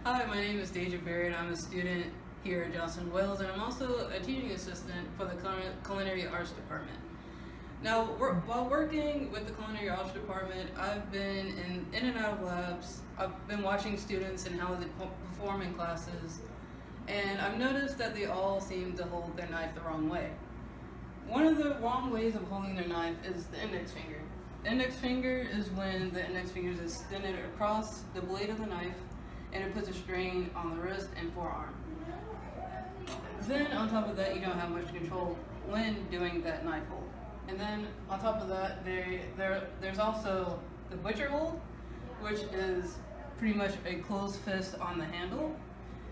Hi, my name is Deja Barrett. I'm a student here at Johnson Wales, and I'm also a teaching assistant for the Culinary Arts Department. Now, while working with the Culinary Arts Department, I've been in and out of labs. I've been watching students and how they perform in classes, and I've noticed that they all seem to hold their knife the wrong way. One of the wrong ways of holding their knife is the index finger. The index finger is when the index finger is extended across the blade of the knife, and it puts a strain on the wrist and forearm. Then on top of that, you don't have much control when doing that knife hold. And then on top of that, there's also the butcher hold, which is pretty much a closed fist on the handle.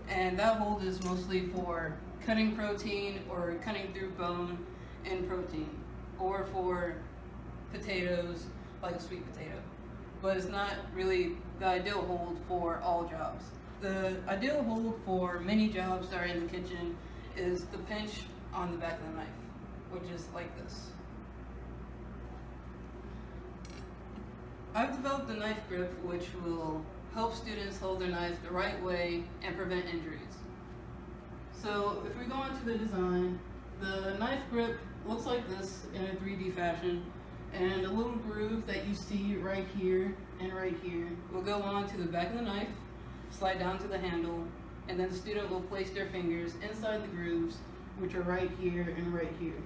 And that hold is mostly for cutting protein or cutting through bone and protein, or for potatoes, like sweet potato. But it's not really the ideal hold for all jobs. The ideal hold for many jobs that are in the kitchen is the pinch on the back of the knife, which is like this. I've developed a knife grip which will help students hold their knife the right way and prevent injuries. So if we go on to the design, the knife grip looks like this in a 3D fashion, and a little groove that you see right here and right here will go on to the back of the knife, slide down to the handle, and then the student will place their fingers inside the grooves, which are right here and right here.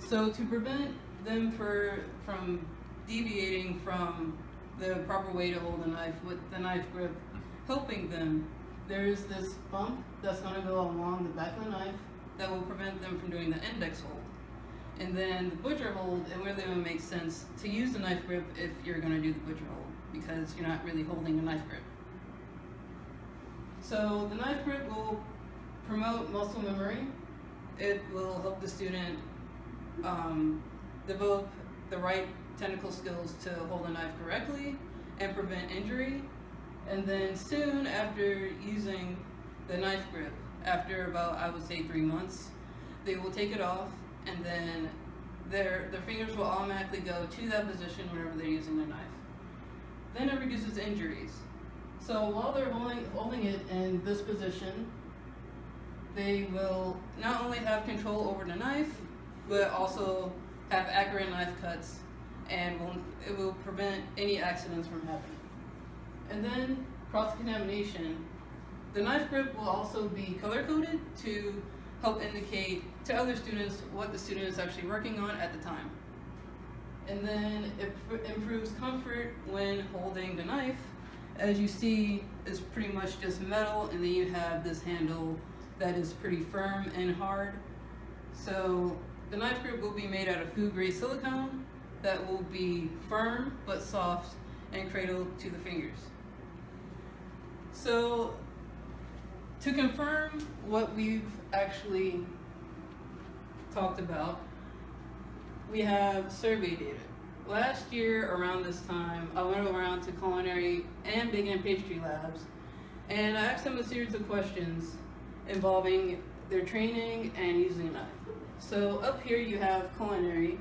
So to prevent them from deviating from the proper way to hold the knife with the knife grip helping them, there's this bump that's going to go along the back of the knife that will prevent them from doing the index hold. And then the butcher hold, it really would make sense to use the knife grip if you're going to do the butcher hold, because you're not really holding a knife grip. So the knife grip will promote muscle memory. It will help the student develop the right technical skills to hold a knife correctly and prevent injury. And then soon after using the knife grip, after about, I would say, 3 months, they will take it off, and then their fingers will automatically go to that position whenever they're using their knife. Then it reduces injuries. So while they're holding it in this position, they will not only have control over the knife, but also have accurate knife cuts, and it will prevent any accidents from happening. And then cross-contamination. The knife grip will also be color-coded to help indicate to other students what the student is actually working on at the time. And then it improves comfort when holding the knife. As you see, it's pretty much just metal, and then you have this handle that is pretty firm and hard. So the knife grip will be made out of food-grade silicone that will be firm but soft and cradled to the fingers. So to confirm what we've actually talked about, we have survey data. Last year around this time, I went around to culinary and baking and pastry labs, and I asked them a series of questions involving their training and using a knife. So up here you have culinary.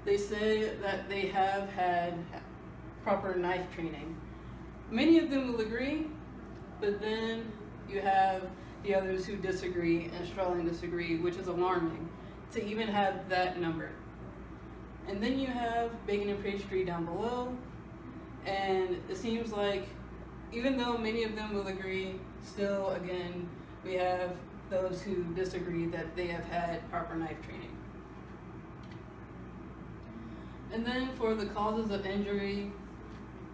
They say that they have had proper knife training. Many of them will agree, but then you have the others who disagree and strongly disagree, which is alarming to even have that number. And then you have baking and pastry down below, and it seems like even though many of them will agree, still again we have those who disagree that they have had proper knife training. And then for the causes of injury,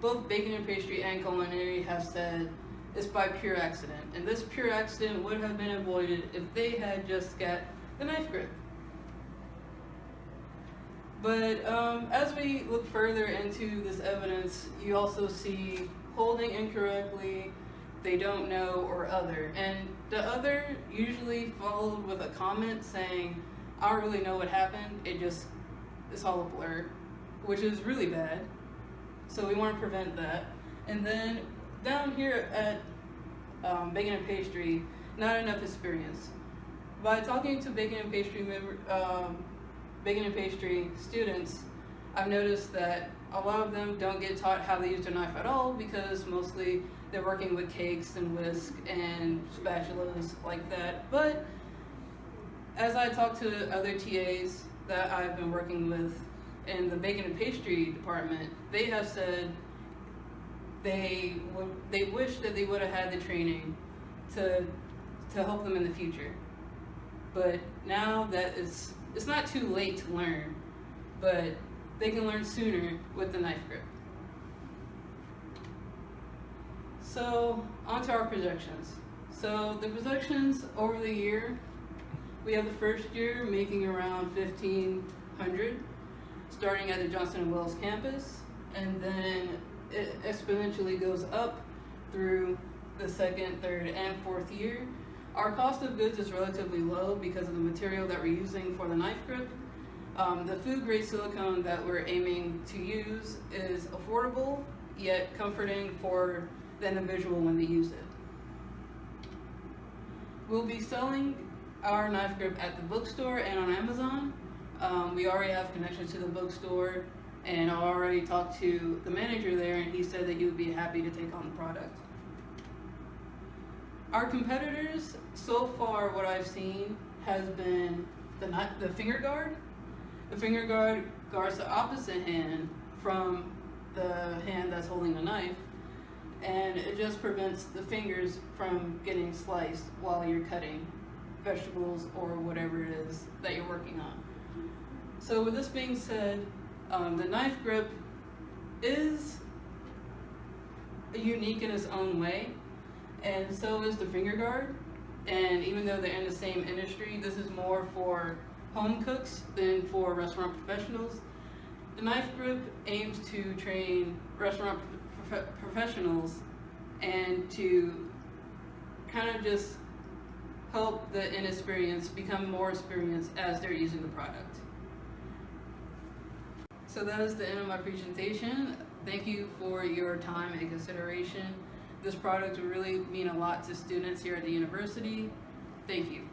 both baking and pastry and culinary have said it's by pure accident, and this pure accident would have been avoided if they had just got the knife grip. But as we look further into this evidence, you also see holding incorrectly, they don't know, or other. And the other usually followed with a comment saying, I don't really know what happened, it's all a blur, which is really bad. So we want to prevent that. And then down here at baking and pastry, not enough experience. By talking to baking and pastry students, I've noticed that a lot of them don't get taught how to use their knife at all, because mostly they're working with cakes and whisk and spatulas like that. But as I talk to other TAs that I've been working with in the baking and pastry department, they have said they wish that they would have had the training to help them in the future. But now that it's not too late to learn, but they can learn sooner with the knife grip. So on to our projections. So the projections over the year, we have the first year making around 1,500, starting at the Johnson & Wales campus, and then it exponentially goes up through the second, third, and fourth year. Our cost of goods is relatively low because of the material that we're using for the knife grip. The food grade silicone that we're aiming to use is affordable, yet comforting for the individual when they use it. We'll be selling our knife grip at the bookstore and on Amazon. We already have connections to the bookstore, and I already talked to the manager there, and he said that he would be happy to take on the product. Our competitors, so far what I've seen has been the finger guard. The finger guard guards the opposite hand from the hand that's holding the knife, and it just prevents the fingers from getting sliced while you're cutting vegetables or whatever it is that you're working on. So with this being said, the knife grip is unique in its own way, and so is the finger guard. And even though they're in the same industry, this is more for home cooks than for restaurant professionals. The knife grip aims to train restaurant professionals and to kind of just help the inexperienced become more experienced as they're using the product. So that is the end of my presentation. Thank you for your time and consideration. This product will really mean a lot to students here at the university. Thank you.